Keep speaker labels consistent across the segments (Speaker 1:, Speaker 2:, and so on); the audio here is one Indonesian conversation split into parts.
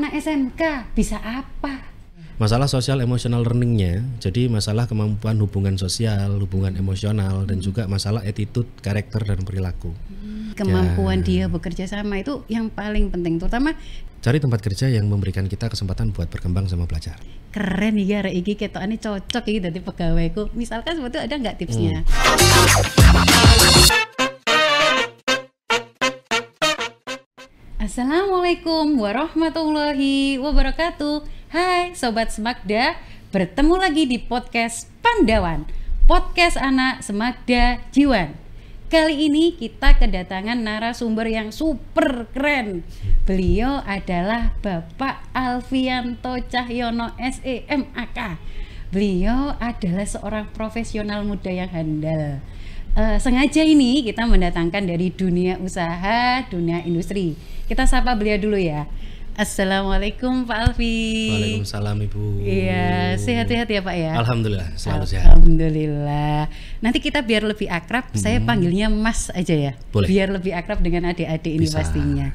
Speaker 1: anak SMK bisa apa?
Speaker 2: Masalah sosial emotional learningnya, jadi masalah kemampuan hubungan sosial, hubungan emosional, dan juga masalah attitude, karakter, dan perilaku.
Speaker 1: Kemampuan dia bekerja sama itu yang paling penting, terutama
Speaker 2: cari tempat kerja yang memberikan kita kesempatan buat berkembang sama belajar.
Speaker 1: Keren ya, arek iki ketokane cocok iki dadi pegawaiku. Misalkan sebetulnya ada nggak tipsnya? Assalamualaikum warahmatullahi wabarakatuh. Hai Sobat Semakda, bertemu lagi di podcast Pandawan, podcast anak Semakda Jiwan. Kali ini kita kedatangan narasumber yang super keren. Beliau adalah Bapak Alfianto Cahyono SEMAK. Beliau adalah seorang profesional muda yang handal. Sengaja ini kita mendatangkan dari dunia usaha, dunia industri. Kita sapa beliau dulu ya. Assalamualaikum Pak Alfi.
Speaker 2: Waalaikumsalam Ibu.
Speaker 1: Iya, sehat-sehat ya Pak ya?
Speaker 2: Alhamdulillah, selalu sehat.
Speaker 1: Alhamdulillah. Nanti kita biar lebih akrab, saya panggilnya Mas aja ya.
Speaker 2: Boleh.
Speaker 1: Biar lebih akrab dengan adik-adik ini
Speaker 2: Bisa.
Speaker 1: pastinya.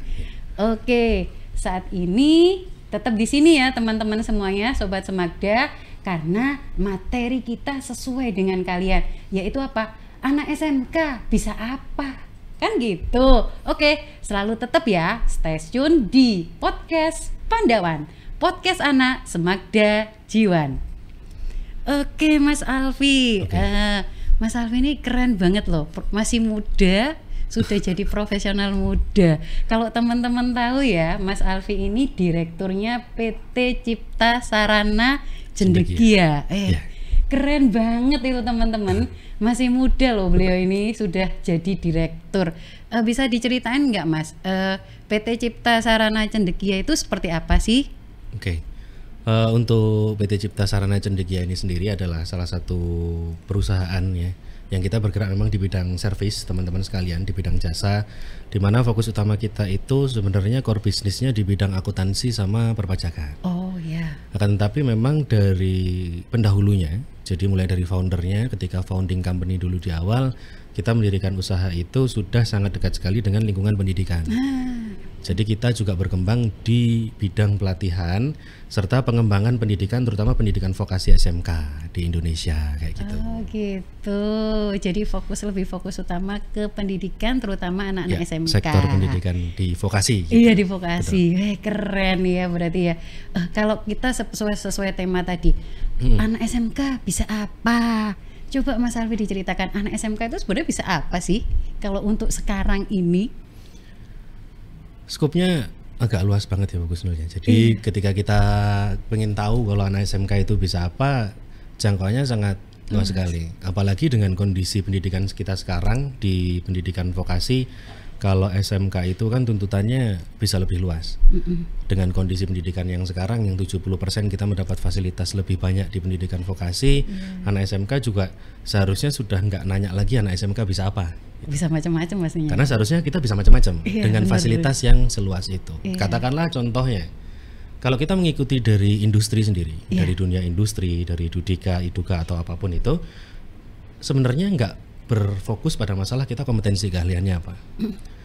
Speaker 1: Oke, saat ini tetap di sini ya teman-teman semuanya, Sobat Semakda, karena materi kita sesuai dengan kalian, yaitu apa? Anak SMK bisa apa? Kan gitu. Oke, selalu tetap ya stay tune di podcast Pandawan, podcast anak Semakda Jiwan. Oke Mas Alfi, Mas Alfi ini keren banget loh, masih muda sudah jadi profesional muda. Kalau teman-teman tahu ya, Mas Alfi ini direkturnya PT Cipta Sarana Cendekia. Keren banget itu teman-teman, masih muda loh beliau ini sudah jadi direktur. Bisa diceritain nggak Mas, PT Cipta Sarana Cendekia itu seperti apa sih?
Speaker 2: Oke. Untuk PT Cipta Sarana Cendekia ini sendiri adalah salah satu perusahaan ya, yang kita bergerak memang di bidang servis teman-teman sekalian, di bidang jasa, di mana fokus utama kita itu sebenarnya core bisnisnya di bidang akuntansi sama perpajakan.
Speaker 1: Oh ya.
Speaker 2: Akan tetapi memang dari pendahulunya, jadi mulai dari foundernya, ketika founding company dulu di awal, kita mendirikan usaha itu sudah sangat dekat sekali dengan lingkungan pendidikan. Jadi kita juga berkembang di bidang pelatihan serta pengembangan pendidikan, terutama pendidikan vokasi SMK di Indonesia kayak gitu.
Speaker 1: Oh gitu. Jadi lebih fokus utama ke pendidikan, terutama anak-anak
Speaker 2: Ya,
Speaker 1: SMK.
Speaker 2: sektor pendidikan di vokasi. Gitu.
Speaker 1: Iya di vokasi. Keren ya berarti ya. Kalau kita sesuai tema tadi, anak SMK bisa apa? Coba Mas Alfi diceritakan, anak SMK itu sebenarnya bisa apa sih? Kalau untuk sekarang ini?
Speaker 2: Skopnya agak luas banget ya Bu Kusnul ya. Jadi ketika kita pengen tahu kalau anak SMK itu bisa apa, jangkauannya sangat luas sekali. Apalagi dengan kondisi pendidikan kita sekarang di pendidikan vokasi, kalau SMK itu kan tuntutannya bisa lebih luas. Dengan kondisi pendidikan yang sekarang yang 70% kita mendapat fasilitas lebih banyak di pendidikan vokasi, anak SMK juga seharusnya sudah nggak nanya lagi anak SMK bisa apa.
Speaker 1: Bisa macam-macam pastinya.
Speaker 2: Karena seharusnya kita bisa macam-macam dengan
Speaker 1: benar,
Speaker 2: fasilitas yang seluas itu. Katakanlah contohnya, kalau kita mengikuti dari industri sendiri, dari dunia industri, dari Dudika, Iduka atau apapun itu, sebenarnya nggak berfokus pada masalah kita kompetensi keahliannya apa.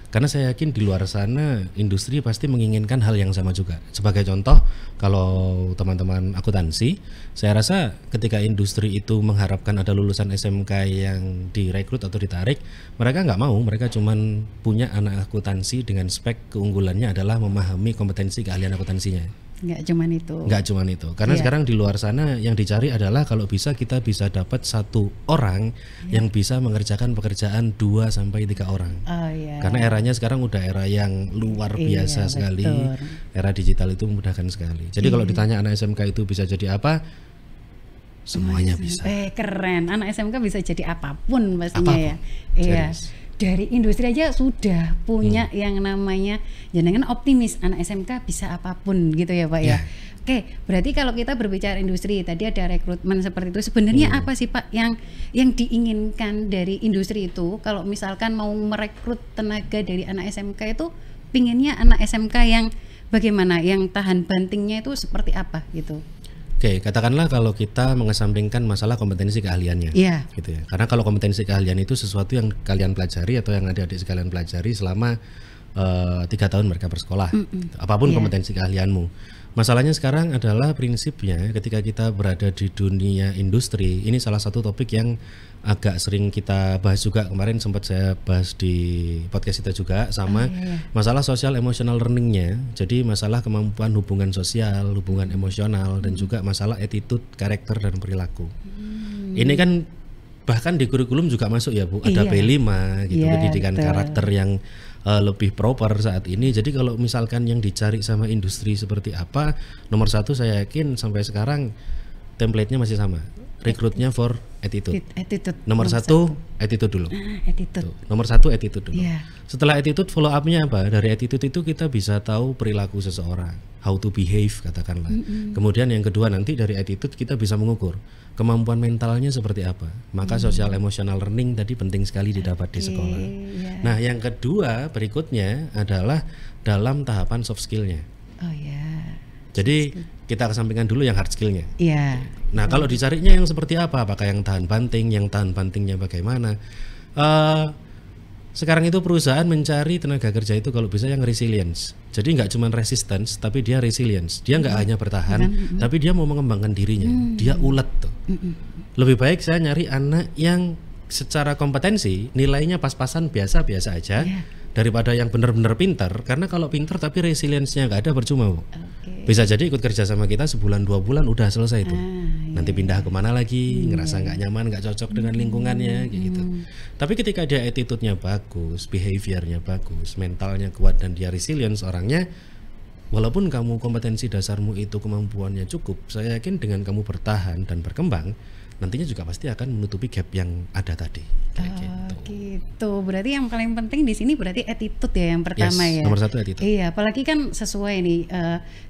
Speaker 2: Karena saya yakin di luar sana industri pasti menginginkan hal yang sama juga. Sebagai contoh, kalau teman-teman akuntansi, saya rasa ketika industri itu mengharapkan ada lulusan SMK yang direkrut atau ditarik, mereka nggak mau. Mereka cuman punya anak akuntansi dengan spek keunggulannya adalah memahami kompetensi keahlian akuntansinya.
Speaker 1: Nggak cuman itu.
Speaker 2: Nggak cuman itu. Karena sekarang di luar sana yang dicari adalah kalau bisa kita bisa dapat satu orang yang bisa mengerjakan pekerjaan 2-3 orang.
Speaker 1: Oh iya.
Speaker 2: Karena eranya sekarang udah era yang luar biasa sekali. Era digital itu memudahkan sekali. Jadi kalau ditanya anak SMK itu bisa jadi apa? Semuanya bisa.
Speaker 1: Keren. Anak SMK bisa jadi apapun pastinya ya. Iya.
Speaker 2: Serius.
Speaker 1: Dari industri aja sudah punya yang namanya jangan optimis, anak SMK bisa apapun gitu ya Pak ya. Oke, berarti kalau kita berbicara industri, tadi ada rekrutmen seperti itu. Sebenarnya apa sih Pak yang diinginkan dari industri itu? Kalau misalkan mau merekrut tenaga dari anak SMK itu, pinginnya anak SMK yang bagaimana? Yang tahan bantingnya itu seperti apa gitu?
Speaker 2: Oke, katakanlah kalau kita mengesampingkan masalah kompetensi keahliannya, gitu ya. Karena kalau kompetensi keahlian itu sesuatu yang kalian pelajari atau yang adik-adik sekalian pelajari selama 3 tahun mereka bersekolah, gitu. Apapun kompetensi keahlianmu. Masalahnya sekarang adalah prinsipnya ketika kita berada di dunia industri, ini salah satu topik yang agak sering kita bahas juga, kemarin sempat saya bahas di podcast kita juga, sama masalah social emotional learningnya. Jadi masalah kemampuan hubungan sosial, hubungan emosional, dan juga masalah attitude, karakter, dan perilaku. Ini kan bahkan di kurikulum juga masuk ya Bu, ada P5 gitu, pendidikan karakter yang lebih proper saat ini. Jadi kalau misalkan yang dicari sama industri seperti apa, nomor satu saya yakin sampai sekarang template-nya masih sama, rekrutnya for attitude. Nomor satu attitude dulu.
Speaker 1: Attitude.
Speaker 2: Nomor satu attitude dulu. Setelah attitude, follow up-nya apa? Dari attitude itu kita bisa tahu perilaku seseorang, how to behave katakanlah. Kemudian yang kedua, nanti dari attitude kita bisa mengukur kemampuan mentalnya seperti apa. Maka social emotional learning tadi penting sekali didapat di sekolah. Nah, yang kedua berikutnya adalah dalam tahapan soft skill-nya. Jadi kita kesampingkan dulu yang hard skill-nya. Nah, kalau dicarinya yang seperti apa? Apakah yang tahan banting? Yang tahan bantingnya bagaimana? Sekarang itu perusahaan mencari tenaga kerja itu kalau bisa yang resilience. Jadi nggak cuma resistance, tapi dia resilience. Dia nggak hanya bertahan, tapi dia mau mengembangkan dirinya. Dia ulet tuh. Lebih baik saya nyari anak yang secara kompetensi nilainya pas-pasan biasa-biasa aja, daripada yang benar-benar pintar. Karena kalau pintar tapi resilience-nya nggak ada, percuma Bu. Bisa jadi ikut kerja sama kita sebulan 2 bulan udah selesai tuh. Nanti pindah kemana lagi, ngerasa nggak nyaman, nggak cocok dengan lingkungannya kayak gitu. Tapi ketika dia attitude-nya bagus, behavior-nya bagus, mentalnya kuat, dan dia resilience orangnya, walaupun kamu kompetensi dasarmu itu kemampuannya cukup, saya yakin dengan kamu bertahan dan berkembang, nantinya juga pasti akan menutupi gap yang ada tadi. Kayak
Speaker 1: gitu. Berarti yang paling penting di sini berarti attitude ya yang pertama ya.
Speaker 2: Nomor satu attitude.
Speaker 1: Iya, apalagi kan sesuai nih,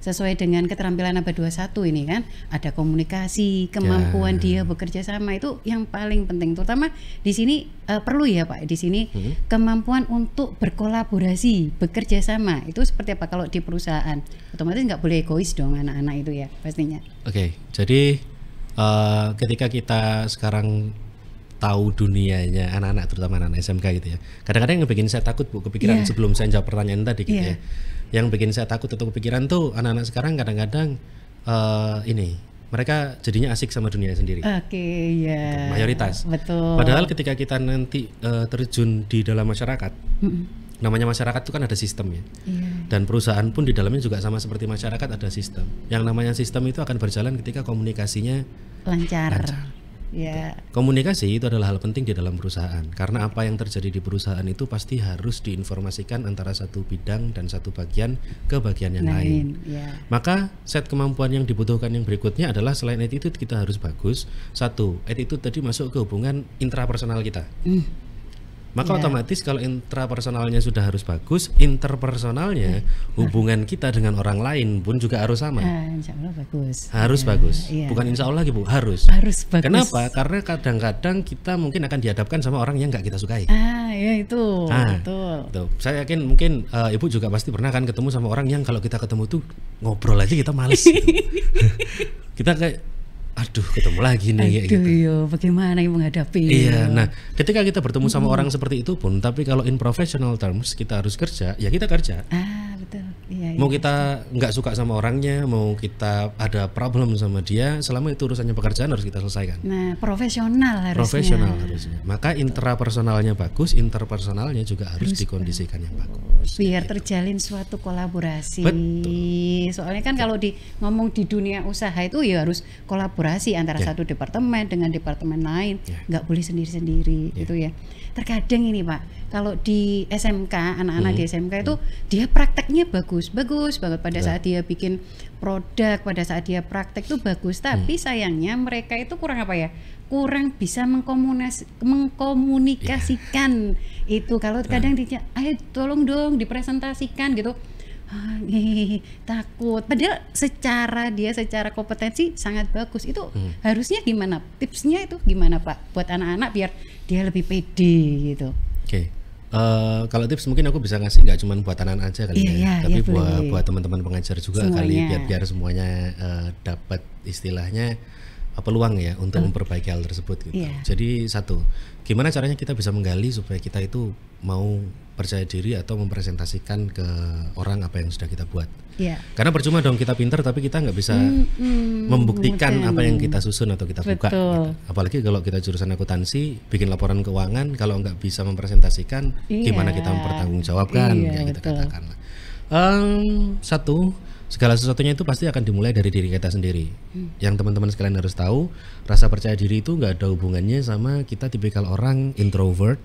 Speaker 1: sesuai dengan keterampilan abad 21 ini kan, ada komunikasi, kemampuan dia bekerja sama, itu yang paling penting. Terutama di sini perlu ya Pak, di sini kemampuan untuk berkolaborasi, bekerja sama. Itu seperti apa kalau di perusahaan? Otomatis nggak boleh egois dong anak-anak itu ya pastinya.
Speaker 2: Jadi ketika kita sekarang tahu dunianya anak-anak, terutama anak-anak SMK gitu ya, kadang-kadang yang bikin saya takut Bu, kepikiran sebelum saya jawab pertanyaan tadi gitu ya, yang bikin saya takut atau kepikiran tuh anak-anak sekarang kadang-kadang mereka jadinya asik sama dunia sendiri. Mayoritas.
Speaker 1: Betul.
Speaker 2: Padahal ketika kita nanti terjun di dalam masyarakat, namanya masyarakat itu kan ada sistemnya, dan perusahaan pun di dalamnya juga sama seperti masyarakat, ada sistem. Yang namanya sistem itu akan berjalan ketika komunikasinya lancar. Komunikasi itu adalah hal penting di dalam perusahaan, karena apa yang terjadi di perusahaan itu pasti harus diinformasikan antara satu bidang dan satu bagian ke bagian yang lain. Maka set kemampuan yang dibutuhkan yang berikutnya adalah selain attitude kita harus bagus. Satu, attitude tadi masuk ke hubungan intrapersonal kita. Maka otomatis kalau intrapersonalnya sudah harus bagus, interpersonalnya hubungan kita dengan orang lain pun juga harus sama.
Speaker 1: Insya Allah bagus.
Speaker 2: Harus bagus. Bukan insya Allah lagi Bu, harus.
Speaker 1: Harus bagus.
Speaker 2: Kenapa? Karena kadang-kadang kita mungkin akan dihadapkan sama orang yang nggak kita sukai.
Speaker 1: Betul.
Speaker 2: Tuh. Saya yakin mungkin Ibu juga pasti pernah kan ketemu sama orang yang kalau kita ketemu tuh ngobrol aja kita males. Gitu. Kita kayak aduh ketemu lagi nih kayak gitu.
Speaker 1: Bagaimana yang menghadapi?
Speaker 2: Nah ketika kita bertemu sama orang seperti itu pun, tapi kalau in professional terms kita harus kerja, ya kita kerja.
Speaker 1: Betul.
Speaker 2: Mau kita nggak suka sama orangnya, mau kita ada problem sama dia, selama itu urusannya pekerjaan harus kita selesaikan.
Speaker 1: Profesional harusnya.
Speaker 2: Maka intrapersonalnya bagus, interpersonalnya juga harus dikondisikan yang bagus.
Speaker 1: Biar terjalin suatu kolaborasi.
Speaker 2: Betul.
Speaker 1: Soalnya kan kalau ngomong di dunia usaha itu ya harus kolaborasi antara satu departemen dengan departemen lain, nggak boleh sendiri-sendiri gitu ya. Terkadang ini Pak, kalau di SMK, anak-anak di SMK itu dia prakteknya bagus banget pada saat dia bikin produk, pada saat dia praktek itu bagus, tapi sayangnya mereka itu kurang kurang bisa mengkomunikasikan itu. Kalau kadang dia, ayo tolong dong dipresentasikan gitu, takut. Padahal secara kompetensi sangat bagus. Itu harusnya gimana? Tipsnya itu gimana Pak? Buat anak-anak biar dia lebih pede gitu.
Speaker 2: Kalau tips mungkin aku bisa ngasih nggak cuma buat anak-anak aja kali tapi buat teman-teman pengajar juga semuanya. Kali biar semuanya dapat istilahnya peluang ya untuk memperbaiki hal tersebut gitu. Jadi satu, gimana caranya kita bisa menggali supaya kita itu mau percaya diri atau mempresentasikan ke orang apa yang sudah kita buat. Karena percuma dong kita pintar tapi kita nggak bisa membuktikan apa yang kita susun atau kita buka gitu. Apalagi kalau kita jurusan akuntansi, bikin laporan keuangan, kalau nggak bisa mempresentasikan, gimana kita mempertanggungjawabkan kayak gitu katakanlah. Satu, segala sesuatunya itu pasti akan dimulai dari diri kita sendiri. Yang teman-teman sekalian harus tahu, rasa percaya diri itu nggak ada hubungannya sama kita tipikal orang introvert,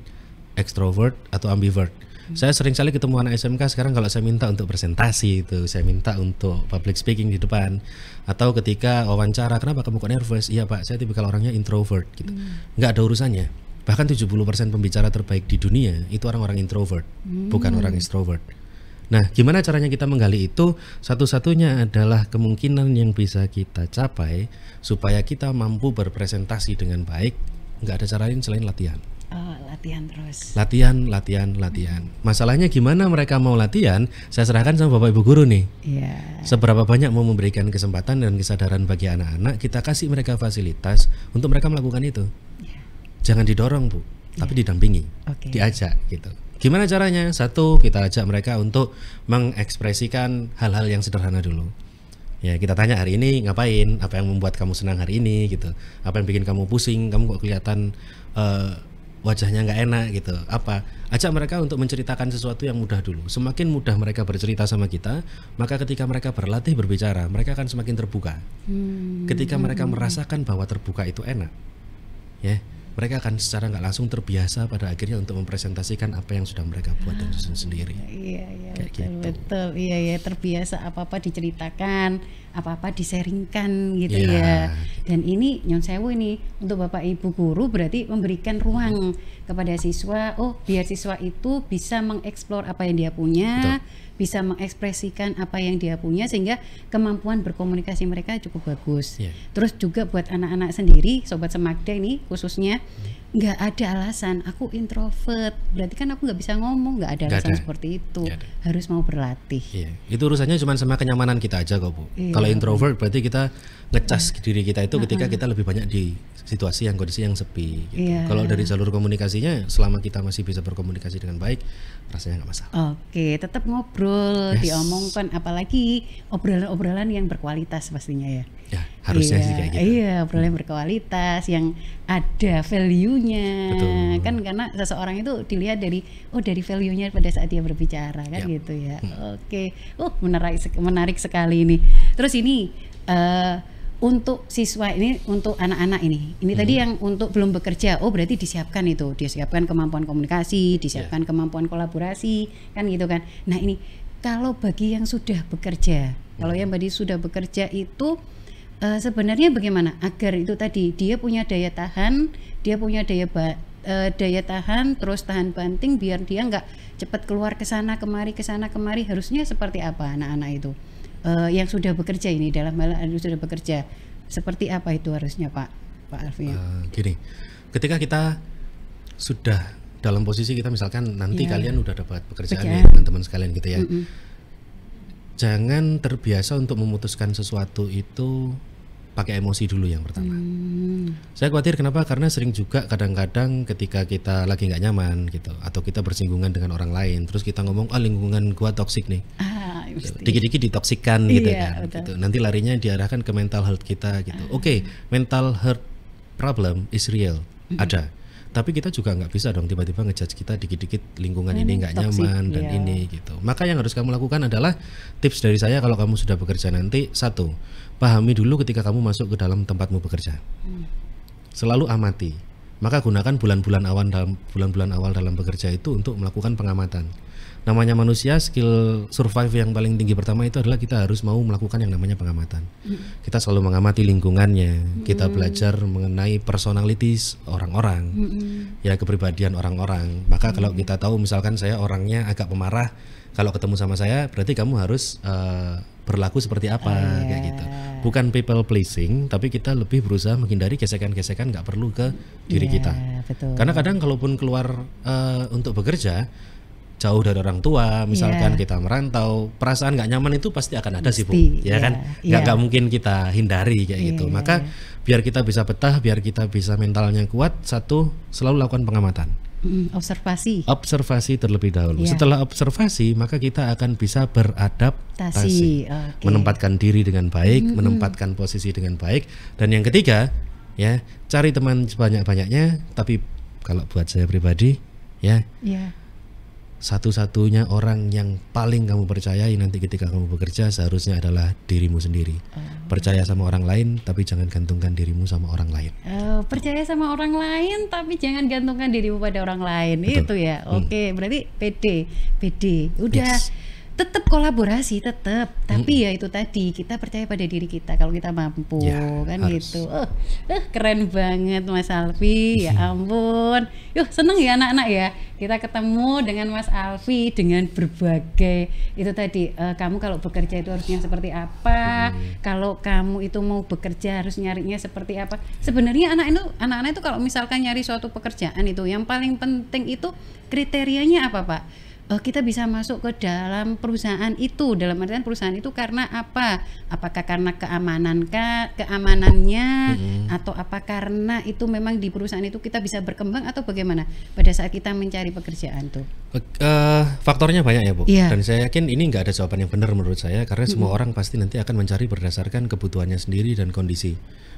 Speaker 2: extrovert atau ambivert. Saya sering sekali ketemu anak SMK sekarang kalau saya minta untuk presentasi itu, saya minta untuk public speaking di depan, atau ketika wawancara, kenapa kamu kok nervous? Iya Pak, saya tipikal orangnya introvert gitu. Nggak ada urusannya. Bahkan 70% pembicara terbaik di dunia itu orang-orang introvert, bukan orang extrovert. Nah, gimana caranya kita menggali itu? Satu-satunya adalah kemungkinan yang bisa kita capai supaya kita mampu berpresentasi dengan baik. Nggak ada cara lain selain latihan.
Speaker 1: Latihan terus.
Speaker 2: Latihan. Masalahnya gimana mereka mau latihan? Saya serahkan sama Bapak Ibu guru nih. Seberapa banyak mau memberikan kesempatan dan kesadaran bagi anak-anak, kita kasih mereka fasilitas untuk mereka melakukan itu. Jangan didorong Bu, tapi didampingi, diajak gitu. Gimana caranya? Satu, kita ajak mereka untuk mengekspresikan hal-hal yang sederhana dulu. Ya, kita tanya hari ini ngapain, apa yang membuat kamu senang hari ini gitu, apa yang bikin kamu pusing, kamu kok kelihatan wajahnya nggak enak gitu, apa. Ajak mereka untuk menceritakan sesuatu yang mudah dulu. Semakin mudah mereka bercerita sama kita, maka ketika mereka berlatih berbicara, mereka akan semakin terbuka. Ketika mereka merasakan bahwa terbuka itu enak, ya, mereka akan secara nggak langsung terbiasa pada akhirnya untuk mempresentasikan apa yang sudah mereka buat dan susun sendiri.
Speaker 1: Betul. Iya, terbiasa apa-apa diceritakan, apa-apa diseringkan gitu ya. Dan ini nyon sewu ini untuk Bapak Ibu guru berarti memberikan ruang kepada siswa, biar siswa itu bisa mengeksplor apa yang dia punya, bisa mengekspresikan apa yang dia punya sehingga kemampuan berkomunikasi mereka cukup bagus. Terus juga buat anak-anak sendiri, Sobat Semagda ini khususnya, nggak ada alasan aku introvert berarti kan aku nggak bisa ngomong, nggak ada alasan seperti itu. Harus mau berlatih.
Speaker 2: Itu urusannya cuma sama kenyamanan kita aja kok Bu. Kalau introvert berarti kita ngecas diri kita itu ketika kita lebih banyak di situasi yang kondisi yang sepi gitu. Kalau dari jalur komunikasinya, selama kita masih bisa berkomunikasi dengan baik, rasanya nggak masalah.
Speaker 1: Tetap ngobrol, diomongkan, apalagi obrolan-obrolan yang berkualitas pastinya ya.
Speaker 2: Harusnya sih kayak gitu.
Speaker 1: Obrolan yang berkualitas, yang ada value-nya. Kan karena seseorang itu dilihat dari value-nya pada saat dia berbicara kan gitu ya. Menarik sekali ini. Terus ini untuk siswa ini, untuk anak-anak ini tadi yang untuk belum bekerja, berarti disiapkan kemampuan komunikasi, disiapkan kemampuan kolaborasi kan gitu kan. Nah ini kalau bagi yang sudah bekerja, itu sebenarnya bagaimana agar itu tadi dia punya daya tahan, terus tahan banting biar dia nggak cepat keluar ke sana kemari, harusnya seperti apa anak-anak itu yang sudah bekerja ini, dalam hal sudah bekerja seperti apa itu harusnya Pak Alfian?
Speaker 2: Gini, ketika kita sudah dalam posisi kita misalkan nanti kalian udah dapat pekerjaan ya teman-teman sekalian gitu ya, jangan terbiasa untuk memutuskan sesuatu itu pakai emosi dulu yang pertama. Saya khawatir kenapa? Karena sering juga kadang-kadang ketika kita lagi nggak nyaman gitu, atau kita bersinggungan dengan orang lain, terus kita ngomong lingkungan gua toksik nih, dikit-dikit ditoksikkan gitu kan. Gitu. Nanti larinya diarahkan ke mental health kita gitu. Mental health problem is real, ada. Tapi kita juga nggak bisa dong tiba-tiba ngejudge kita dikit-dikit lingkungan ini nggak nyaman dan ini gitu. Maka yang harus kamu lakukan adalah tips dari saya kalau kamu sudah bekerja nanti, satu, pahami dulu ketika kamu masuk ke dalam tempatmu bekerja. Selalu amati. Maka gunakan bulan-bulan awal dalam bekerja itu untuk melakukan pengamatan. Namanya manusia, skill survive yang paling tinggi pertama itu adalah kita harus mau melakukan yang namanya pengamatan. Kita selalu mengamati lingkungannya, kita belajar mengenai personalities orang-orang, ya kepribadian orang-orang. Maka kalau kita tahu misalkan saya orangnya agak pemarah, kalau ketemu sama saya berarti kamu harus berlaku seperti apa, kayak gitu. Bukan people pleasing, tapi kita lebih berusaha menghindari gesekan-gesekan nggak perlu ke diri kita. Karena kadang kalaupun keluar untuk bekerja, jauh dari orang tua, misalkan
Speaker 1: Iya.
Speaker 2: kita merantau, perasaan nggak nyaman itu pasti akan ada sih Bu,
Speaker 1: Pasti,
Speaker 2: ya
Speaker 1: iya,
Speaker 2: kan?
Speaker 1: iya.
Speaker 2: Nggak mungkin kita hindari kayak
Speaker 1: Iya,
Speaker 2: gitu.
Speaker 1: iya,
Speaker 2: Maka biar kita bisa betah, biar kita bisa mentalnya kuat, satu selalu lakukan pengamatan.
Speaker 1: Observasi.
Speaker 2: Observasi terlebih dahulu.
Speaker 1: Iya.
Speaker 2: Setelah observasi, maka kita akan bisa beradaptasi,
Speaker 1: Oke.
Speaker 2: menempatkan diri dengan baik, menempatkan posisi dengan baik. Dan yang ketiga, ya cari teman sebanyak-banyaknya. Tapi kalau buat saya pribadi, ya
Speaker 1: Iya.
Speaker 2: satu-satunya orang yang paling kamu percayai nanti ketika kamu bekerja seharusnya adalah dirimu sendiri. Percaya sama orang lain, tapi jangan gantungkan dirimu sama orang lain.
Speaker 1: Percaya sama orang lain tapi jangan gantungkan dirimu pada orang lain.
Speaker 2: Betul.
Speaker 1: Itu ya. Oke, berarti PD. Udah
Speaker 2: Yes.
Speaker 1: tetap kolaborasi tetap, tapi ya itu tadi kita percaya pada diri kita kalau kita mampu,
Speaker 2: Ya,
Speaker 1: kan
Speaker 2: harus.
Speaker 1: gitu. Keren banget Mas Alfi, ya ampun. Yuh, seneng ya anak-anak ya. Kita ketemu dengan Mas Alfi dengan berbagai itu tadi. Kamu kalau bekerja itu harusnya seperti apa? Kalau kamu itu mau bekerja harus nyarinya seperti apa? Sebenarnya anak-anak itu kalau misalkan nyari suatu pekerjaan itu yang paling penting itu kriterianya apa, Pak? Kita bisa masuk ke dalam perusahaan itu, dalam artian perusahaan itu karena apa? Apakah karena keamanannya atau apa karena itu memang di perusahaan itu kita bisa berkembang atau bagaimana pada saat kita mencari pekerjaan tuh?
Speaker 2: Faktornya banyak ya Bu.
Speaker 1: Iya.
Speaker 2: Dan saya yakin ini nggak ada jawaban yang benar menurut saya, karena semua orang pasti nanti akan mencari berdasarkan kebutuhannya sendiri dan kondisi.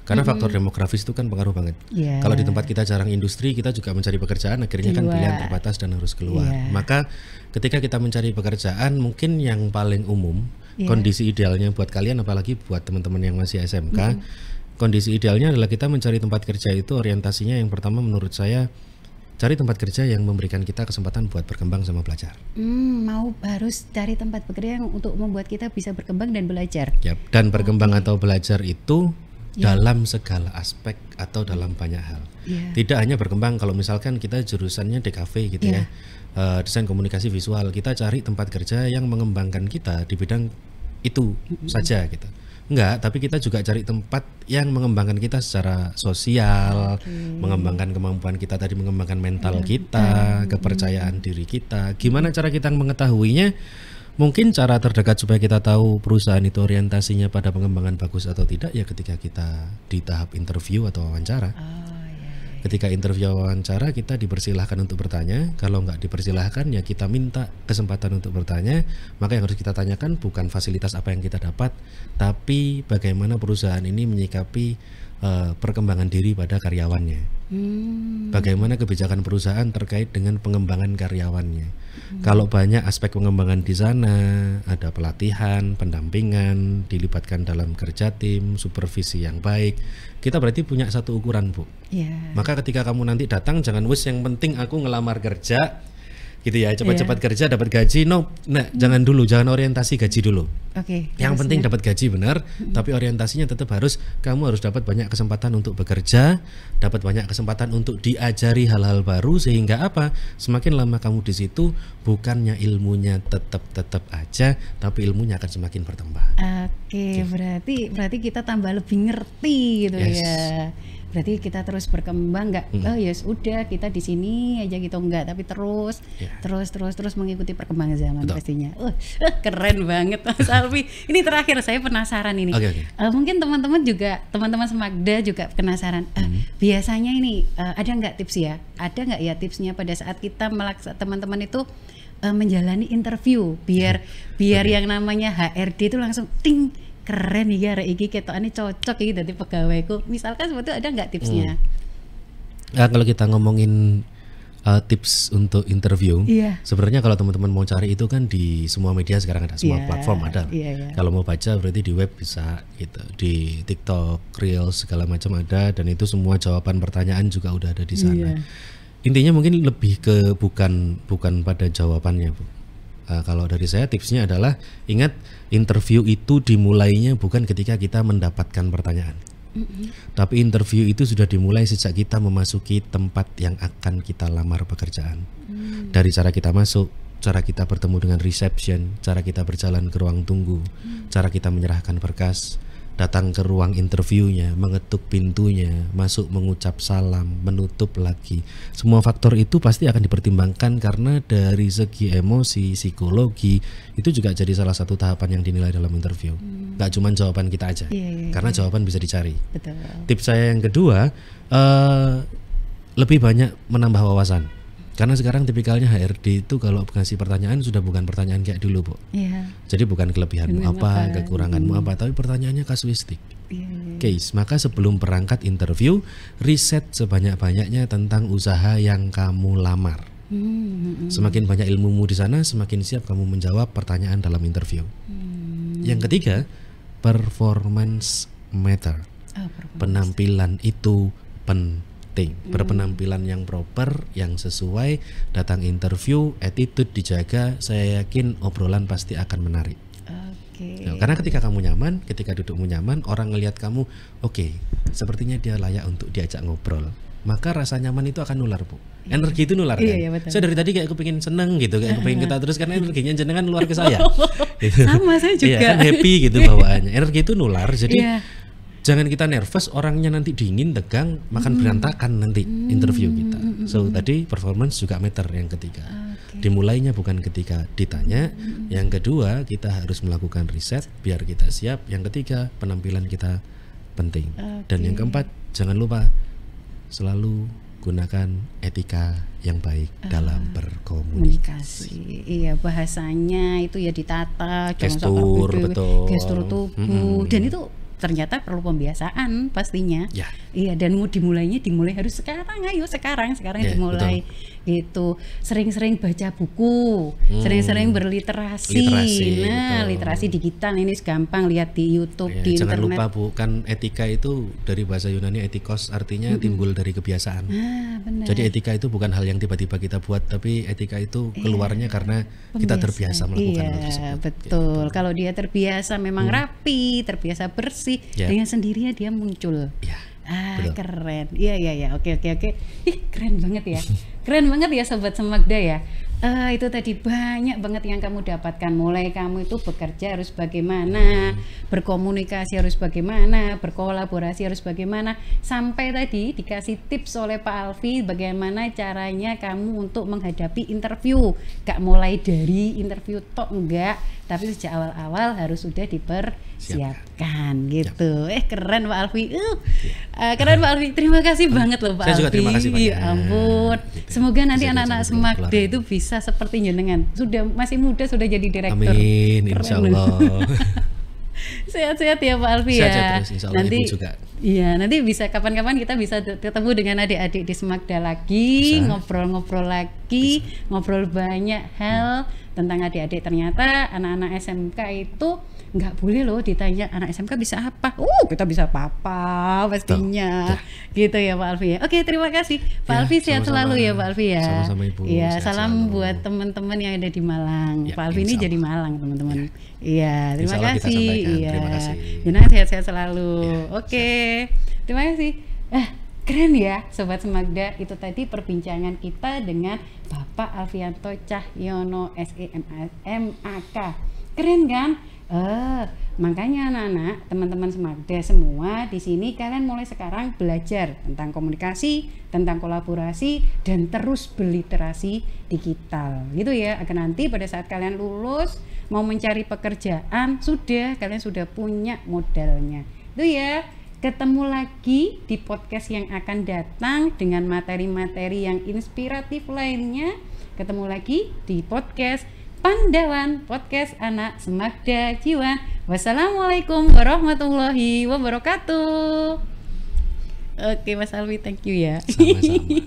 Speaker 2: Karena faktor demografis itu kan pengaruh banget.
Speaker 1: Iya.
Speaker 2: Kalau di tempat kita jarang industri, kita juga mencari pekerjaan, akhirnya kan
Speaker 1: Keluar.
Speaker 2: pilihan terbatas dan harus keluar.
Speaker 1: Iya.
Speaker 2: Maka ketika kita mencari pekerjaan, mungkin yang paling umum,
Speaker 1: Iya.
Speaker 2: kondisi idealnya buat kalian, apalagi buat teman-teman yang masih SMK, kondisi idealnya adalah kita mencari tempat kerja itu orientasinya yang pertama menurut saya, cari tempat kerja yang memberikan kita kesempatan buat berkembang sama belajar.
Speaker 1: Harus cari tempat bekerja yang untuk membuat kita bisa berkembang dan belajar.
Speaker 2: Yap, dan berkembang atau belajar itu dalam segala aspek atau dalam banyak hal.
Speaker 1: Iya.
Speaker 2: Tidak hanya berkembang kalau misalkan kita jurusannya DKV gitu
Speaker 1: Iya.
Speaker 2: ya, desain komunikasi visual, kita cari tempat kerja yang mengembangkan kita di bidang itu saja gitu. Enggak, tapi kita juga cari tempat yang mengembangkan kita secara sosial, mengembangkan kemampuan kita tadi, mengembangkan mental kita, kepercayaan diri kita. Gimana cara kita mengetahuinya? Mungkin cara terdekat supaya kita tahu perusahaan itu orientasinya pada pengembangan bagus atau tidak ya ketika kita di tahap interview atau wawancara. Ketika interview wawancara kita dipersilahkan untuk bertanya. Kalau nggak dipersilahkan ya kita minta kesempatan untuk bertanya. Maka yang harus kita tanyakan bukan fasilitas apa yang kita dapat, tapi bagaimana perusahaan ini menyikapi perkembangan diri pada karyawannya. Bagaimana kebijakan perusahaan terkait dengan pengembangan karyawannya. Kalau banyak aspek pengembangan di sana, ada pelatihan, pendampingan, dilibatkan dalam kerja tim, supervisi yang baik, kita berarti punya satu ukuran Bu.
Speaker 1: Iya.
Speaker 2: Maka ketika kamu nanti datang jangan wis yang penting aku ngelamar kerja gitu ya, cepat-cepat kerja dapat gaji. Jangan dulu, jangan orientasi gaji dulu.
Speaker 1: Oke.
Speaker 2: Yang penting dapat gaji benar, tapi orientasinya tetap kamu harus dapat banyak kesempatan untuk bekerja, dapat banyak kesempatan untuk diajari hal-hal baru, sehingga apa? Semakin lama kamu di situ, bukannya ilmunya tetap aja, tapi ilmunya akan semakin bertambah.
Speaker 1: Oke, berarti kita tambah lebih ngerti gitu
Speaker 2: Yes.
Speaker 1: ya. Berarti kita terus berkembang, nggak? Ya udah kita di sini aja gitu, nggak? Tapi terus mengikuti perkembangan zaman.
Speaker 2: Betul.
Speaker 1: Pastinya. Keren banget Mas Alfi. Ini terakhir saya penasaran ini.
Speaker 2: Oke.
Speaker 1: Mungkin teman-teman Semagda juga penasaran. Biasanya ini ada nggak tips ya? Ada nggak ya tipsnya pada saat kita teman-teman itu menjalani interview biar yang namanya HRD itu langsung ting, keren nih ya iki ketokane cocok iki dadi pegawaiku. Misalkan seperti itu ada nggak tipsnya?
Speaker 2: Kalau kita ngomongin tips untuk interview,
Speaker 1: Iya.
Speaker 2: sebenarnya kalau teman-teman mau cari itu kan di semua media sekarang ada, semua
Speaker 1: Iya,
Speaker 2: platform ada.
Speaker 1: iya.
Speaker 2: Kalau mau baca berarti di web bisa gitu, di TikTok, Reels segala macam ada, dan itu semua jawaban pertanyaan juga udah ada di sana.
Speaker 1: Iya.
Speaker 2: Intinya mungkin lebih ke bukan pada jawabannya Bu. Kalau dari saya tipsnya adalah ingat, interview itu dimulainya bukan ketika kita mendapatkan pertanyaan. Tapi interview itu sudah dimulai sejak kita memasuki tempat yang akan kita lamar pekerjaan. Dari cara kita masuk, cara kita bertemu dengan reception, cara kita berjalan ke ruang tunggu, cara kita menyerahkan berkas, datang ke ruang interviewnya, mengetuk pintunya, masuk mengucap salam, menutup lagi. Semua faktor itu pasti akan dipertimbangkan karena dari segi emosi, psikologi itu juga jadi salah satu tahapan yang dinilai dalam interview. Gak cuma jawaban kita aja, karena jawaban bisa dicari.
Speaker 1: Betul.
Speaker 2: Tips saya yang kedua, lebih banyak menambah wawasan. Karena sekarang tipikalnya HRD itu kalau ngasih pertanyaan sudah bukan pertanyaan kayak dulu, Bu.
Speaker 1: Iya.
Speaker 2: Jadi bukan kelebihanmu apa, kekuranganmu apa, tapi pertanyaannya kasuistik. Case. Maka sebelum berangkat interview, riset sebanyak-banyaknya tentang usaha yang kamu lamar. Semakin banyak ilmumu di sana, semakin siap kamu menjawab pertanyaan dalam interview. Yang ketiga, performance matter. Penampilan itu penting. Berpenampilan yang proper, yang sesuai, datang interview, attitude dijaga, saya yakin obrolan pasti akan menarik. Nah, karena ketika kamu nyaman, ketika dudukmu nyaman, orang ngelihat kamu, oke, sepertinya dia layak untuk diajak ngobrol, maka rasa nyaman itu akan nular, Bu. Energi itu nular kan? Saya dari tadi kayak kepingin seneng gitu, kayak kepingin kita terus karena energinya jenengan luar ke saya. Gitu.
Speaker 1: Sama saya juga.
Speaker 2: Iya, kan happy gitu bawaannya. Energi itu nular, jadi jangan kita nervous, orangnya nanti dingin, tegang, makan berantakan nanti interview kita. So tadi performance juga matter yang ketiga. Dimulainya bukan ketika ditanya. Yang kedua, kita harus melakukan riset biar kita siap. Yang ketiga, penampilan kita penting. Dan yang keempat, jangan lupa selalu gunakan etika yang baik dalam berkomunikasi.
Speaker 1: Iya, bahasanya itu ya ditata,
Speaker 2: gestur, betul.
Speaker 1: Gestur tubuh, dan itu ternyata perlu pembiasaan pastinya. Iya, dan dimulai harus sekarang, ayo sekarang dimulai.
Speaker 2: Betul.
Speaker 1: Gitu. Sering-sering baca buku, sering-sering berliterasi. Literasi digital ini gampang, lihat di YouTube, di
Speaker 2: jangan
Speaker 1: internet.
Speaker 2: Jangan lupa, bukan etika itu dari bahasa Yunani etikos, artinya timbul dari kebiasaan.
Speaker 1: Benar.
Speaker 2: Jadi etika itu bukan hal yang tiba-tiba kita buat, tapi etika itu keluarnya karena kita terbiasa melakukan hal tersebut.
Speaker 1: Betul. Gitu. Kalau dia terbiasa memang rapi, terbiasa bersih, dengan sendirinya dia muncul. Betul. Keren. Iya. Oke. Ih, keren banget ya. Keren banget ya Sobat Semagda ya. Itu tadi banyak banget yang kamu dapatkan. Mulai kamu itu bekerja harus bagaimana, berkomunikasi harus bagaimana, berkolaborasi harus bagaimana, sampai tadi dikasih tips oleh Pak Alfi bagaimana caranya kamu untuk menghadapi interview. Gak mulai dari interview tok, enggak, tapi sejak awal-awal harus sudah dipersiapkan gitu. Keren Pak Alfi. Keren Pak Alfi. Terima kasih banget loh Pak Alfi.
Speaker 2: Saya juga terima kasih banyak.
Speaker 1: Ya ampun. Gitu. Semoga nanti anak-anak Semagda itu bisa seperti jenengan. Sudah masih muda sudah jadi direktur.
Speaker 2: Amin, insyaallah.
Speaker 1: Sehat-sehat ya Pak Alfi ya.
Speaker 2: Sehat terus, insyaallah. Nanti Ibu juga.
Speaker 1: Iya, nanti bisa kapan-kapan kita bisa ketemu dengan adik-adik di Semagda lagi, ngobrol-ngobrol lagi, ngobrol banyak hal tentang adik-adik. Ternyata anak-anak SMK itu nggak boleh loh ditanya anak SMK bisa apa. Kita bisa apa pastinya. Gitu ya Pak Alfi ya. Oke, terima kasih Pak Alfi, sehat selalu ya Pak Alfi ya.
Speaker 2: Sama-sama Ibu.
Speaker 1: Iya, salam buat teman-teman yang ada di Malang. Pak Alfi ini jadi Malang teman-teman. Iya, terima kasih. Iya.
Speaker 2: Terima kasih.
Speaker 1: Jangan sehat-sehat selalu. Oke. Terima kasih. Keren ya Sobat Semagda, itu tadi perbincangan kita dengan Bapak Alfianto Cahyono SEMAK. Keren kan? Makanya anak-anak, teman-teman Semagda semua di sini, kalian mulai sekarang belajar tentang komunikasi, tentang kolaborasi, dan terus berliterasi digital gitu ya, agar nanti pada saat kalian lulus mau mencari pekerjaan kalian sudah punya modalnya. Itu ya. Ketemu lagi di podcast yang akan datang dengan materi-materi yang inspiratif lainnya. Ketemu lagi di podcast Pandawan, podcast anak Semagda Jiwa. Wassalamualaikum warahmatullahi wabarakatuh. Oke Mas Alwi, thank you ya.
Speaker 2: Sama-sama.